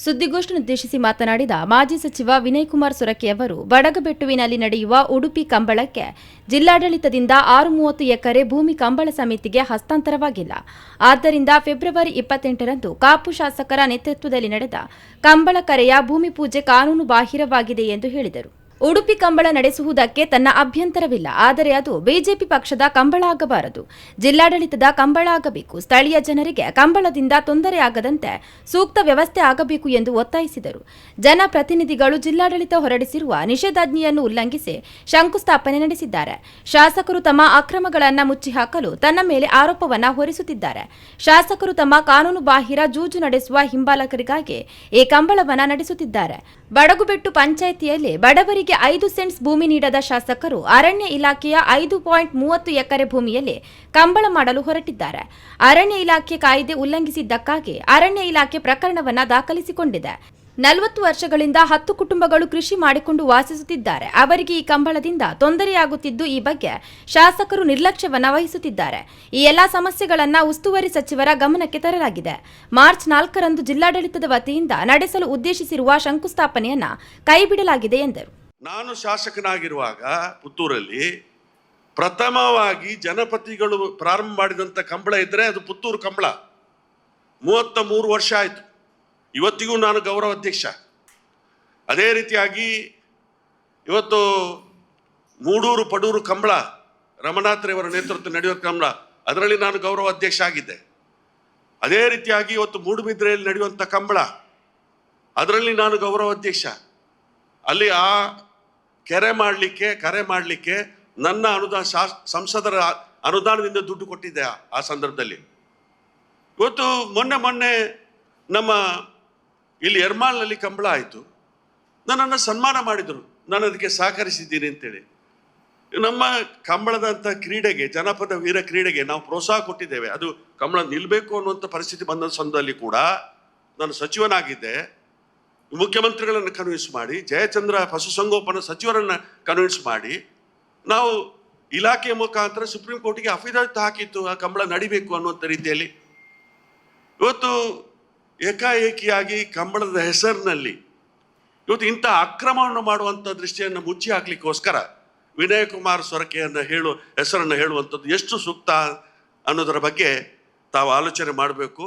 ಸುದ್ದಿಗೋಷ್ಠಿಯನ್ನುದ್ದೇಶಿಸಿ ಮಾತನಾಡಿದ ಮಾಜಿ ಸಚಿವ ವಿನಯ್ ಕುಮಾರ್ ಸೊರಕೆ ಅವರು ಬಡಗಬೆಟ್ಟುವಿನಲ್ಲಿ ನಡೆಯುವ ಉಡುಪಿ ಕಂಬಳಕ್ಕೆ ಜಿಲ್ಲಾಡಳಿತದಿಂದ 630 ಎಕರೆ ಭೂಮಿ ಕಂಬಳ ಸಮಿತಿಗೆ ಹಸ್ತಾಂತರವಾಗಿಲ್ಲ. ಆದ್ದರಿಂದ ಫೆಬ್ರವರಿ 28ರಂದು ಕಾಪು ಶಾಸಕರ ನೇತೃತ್ವದಲ್ಲಿ ನಡೆದ ಕಂಬಳ ಕರೆಯ ಭೂಮಿ ಪೂಜೆ ಕಾನೂನು ಬಾಹಿರವಾಗಿದೆ ಎಂದು ಹೇಳಿದರು. ಉಡುಪಿ ಕಂಬಳ ನಡೆಸುವುದಕ್ಕೆ ತನ್ನ ಅಭ್ಯಂತರವಿಲ್ಲ. ಆದರೆ ಅದು ಬಿಜೆಪಿ ಪಕ್ಷದ ಕಂಬಳ ಆಗಬಾರದು, ಜಿಲ್ಲಾಡಳಿತದ ಕಂಬಳ ಆಗಬೇಕು. ಸ್ಥಳೀಯ ಜನರಿಗೆ ಕಂಬಳದಿಂದ ತೊಂದರೆಯಾಗದಂತೆ ಸೂಕ್ತ ವ್ಯವಸ್ಥೆ ಆಗಬೇಕು ಎಂದು ಒತ್ತಾಯಿಸಿದರು. ಜನಪ್ರತಿನಿಧಿಗಳು ಜಿಲ್ಲಾಡಳಿತ ಹೊರಡಿಸಿರುವ ನಿಷೇಧಾಜ್ಞೆಯನ್ನು ಉಲ್ಲಂಘಿಸಿ ಶಂಕುಸ್ಥಾಪನೆ ನಡೆಸಿದ್ದಾರೆ. ಶಾಸಕರು ತಮ್ಮ ಅಕ್ರಮಗಳನ್ನು ಮುಚ್ಚಿಹಾಕಲು ತನ್ನ ಮೇಲೆ ಆರೋಪವನ್ನು ಹೊರಿಸುತ್ತಿದ್ದಾರೆ. ಶಾಸಕರು ತಮ್ಮ ಕಾನೂನು ಬಾಹಿರ ಜೂಜು ನಡೆಸುವ ಹಿಂಬಾಲಕರಿಗಾಗಿ ಈ ಕಂಬಳವನ್ನು ನಡೆಸುತ್ತಿದ್ದಾರೆ. ಬಡಗುಬೆಟ್ಟು ಪಂಚಾಯಿತಿಯಲ್ಲಿ ಬಡವರಿಗೆ 5 ಸೆಂಟ್ಸ್ ಭೂಮಿ ನೀಡದ ಶಾಸಕರು ಅರಣ್ಯ ಇಲಾಖೆಯ 5.30 ಎಕರೆ ಭೂಮಿಯಲ್ಲಿ ಕಂಬಳ ಮಾಡಲು ಹೊರಟಿದ್ದಾರೆ. ಅರಣ್ಯ ಇಲಾಖೆ ಕಾಯ್ದೆ ಉಲ್ಲಂಘಿಸಿದ್ದಕ್ಕಾಗಿ ಅರಣ್ಯ ಇಲಾಖೆ ಪ್ರಕರಣವನ್ನು ದಾಖಲಿಸಿಕೊಂಡಿದೆ. 40 ವರ್ಷಗಳಿಂದ 10 ಕುಟುಂಬಗಳು ಕೃಷಿ ಮಾಡಿಕೊಂಡು ವಾಸಿಸುತ್ತಿದ್ದಾರೆ. ಅವರಿಗೆ ಈ ಕಂಬಳದಿಂದ ತೊಂದರೆಯಾಗುತ್ತಿದ್ದು, ಈ ಬಗ್ಗೆ ಶಾಸಕರು ನಿರ್ಲಕ್ಷ್ಯವನ್ನು ವಹಿಸುತ್ತಿದ್ದಾರೆ. ಈ ಎಲ್ಲಾ ಸಮಸ್ಯೆಗಳನ್ನು ಉಸ್ತುವಾರಿ ಸಚಿವರ ಗಮನಕ್ಕೆ ತರಲಾಗಿದೆ. ಮಾರ್ಚ್ 4ರಂದು ಜಿಲ್ಲಾಡಳಿತದ ವತಿಯಿಂದ ನಡೆಸಲು ಉದ್ದೇಶಿಸಿರುವ ಶಂಕುಸ್ಥಾಪನೆಯನ್ನು ಕೈಬಿಡಲಾಗಿದೆ ಎಂದರು. ನಾನು ಶಾಸಕನಾಗಿರುವಾಗ ಪುತ್ತೂರಲ್ಲಿ ಪ್ರಥಮವಾಗಿ ಜನಪತಿಗಳು ಪ್ರಾರಂಭ ಮಾಡಿದಂಥ ಕಂಬಳ ಇದ್ದರೆ ಅದು ಪುತ್ತೂರು ಕಂಬಳ. 33 ವರ್ಷ ಆಯಿತು. ಇವತ್ತಿಗೂ ನಾನು ಗೌರವ ಅಧ್ಯಕ್ಷ. ಅದೇ ರೀತಿಯಾಗಿ ಇವತ್ತು ಮೂಡೂರು ಪಡೂರು ಕಂಬಳ, ರಮನಾಥ್ರವರ ನೇತೃತ್ವ ನಡೆಯುವ ಕಂಬಳ, ಅದರಲ್ಲಿ ನಾನು ಗೌರವ ಅಧ್ಯಕ್ಷ ಆಗಿದ್ದೆ. ಅದೇ ರೀತಿಯಾಗಿ ಇವತ್ತು ಮೂಡುಬಿದ್ರೆಯಲ್ಲಿ ನಡೆಯುವಂಥ ಕಂಬಳ, ಅದರಲ್ಲಿ ನಾನು ಗೌರವ ಅಧ್ಯಕ್ಷ. ಅಲ್ಲಿ ಆ ಕರೆ ಮಾಡಲಿಕ್ಕೆ ನನ್ನ ಅನುದಾನ, ಸಂಸದರ ಅನುದಾನದಿಂದ ದುಡ್ಡು ಕೊಟ್ಟಿದ್ದೆ. ಆ ಸಂದರ್ಭದಲ್ಲಿ ಇವತ್ತು ಮೊನ್ನೆ ನಮ್ಮ ಇಲ್ಲಿ ಎರ್ಮಾಲ್ನಲ್ಲಿ ಕಂಬಳ ಆಯಿತು. ನನ್ನನ್ನು ಸನ್ಮಾನ ಮಾಡಿದರು, ನಾನು ಅದಕ್ಕೆ ಸಹಕರಿಸಿದ್ದೀನಿ ಅಂತೇಳಿ. ನಮ್ಮ ಕಂಬಳದಂಥ ಕ್ರೀಡೆಗೆ, ಜನಪದ ವೀರ ಕ್ರೀಡೆಗೆ ನಾವು ಪ್ರೋತ್ಸಾಹ ಕೊಟ್ಟಿದ್ದೇವೆ. ಅದು ಕಂಬಳ ನಿಲ್ಲಬೇಕು ಅನ್ನುವಂಥ ಪರಿಸ್ಥಿತಿ ಬಂದ ಸಂದರ್ಭದಲ್ಲಿ ಕೂಡ ನಾನು ಸಚಿವನಾಗಿದ್ದೆ. ಮುಖ್ಯಮಂತ್ರಿಗಳನ್ನು ಕನ್ವಿನ್ಸ್ ಮಾಡಿ, ಜಯಚಂದ್ರ ಪಶುಸಂಗೋಪನಾ ಸಚಿವರನ್ನು ಕನ್ವಿನ್ಸ್ ಮಾಡಿ ನಾವು ಇಲಾಖೆಯ ಮುಖಾಂತರ ಸುಪ್ರೀಂ ಕೋರ್ಟಿಗೆ ಅಫಿಡವಿಟ್ ಹಾಕಿತ್ತು, ಆ ಕಂಬಳ ನಡಿಬೇಕು ಅನ್ನುವಂಥ ರೀತಿಯಲ್ಲಿ. ಇವತ್ತು ಏಕಾಏಕಿಯಾಗಿ ಕಂಬಳದ ಹೆಸರಿನಲ್ಲಿ ಇವತ್ತು ಇಂಥ ಅಕ್ರಮವನ್ನು ಮಾಡುವಂಥ ದೃಷ್ಟಿಯನ್ನು ಮುಚ್ಚಿ ಹಾಕ್ಲಿಕ್ಕೋಸ್ಕರ ವಿನಯ್ ಕುಮಾರ್ ಸೊರಕೆಯನ್ನು ಹೆಸರನ್ನು ಹೇಳುವಂಥದ್ದು ಎಷ್ಟು ಸೂಕ್ತ ಅನ್ನೋದರ ಬಗ್ಗೆ ತಾವು ಆಲೋಚನೆ ಮಾಡಬೇಕು.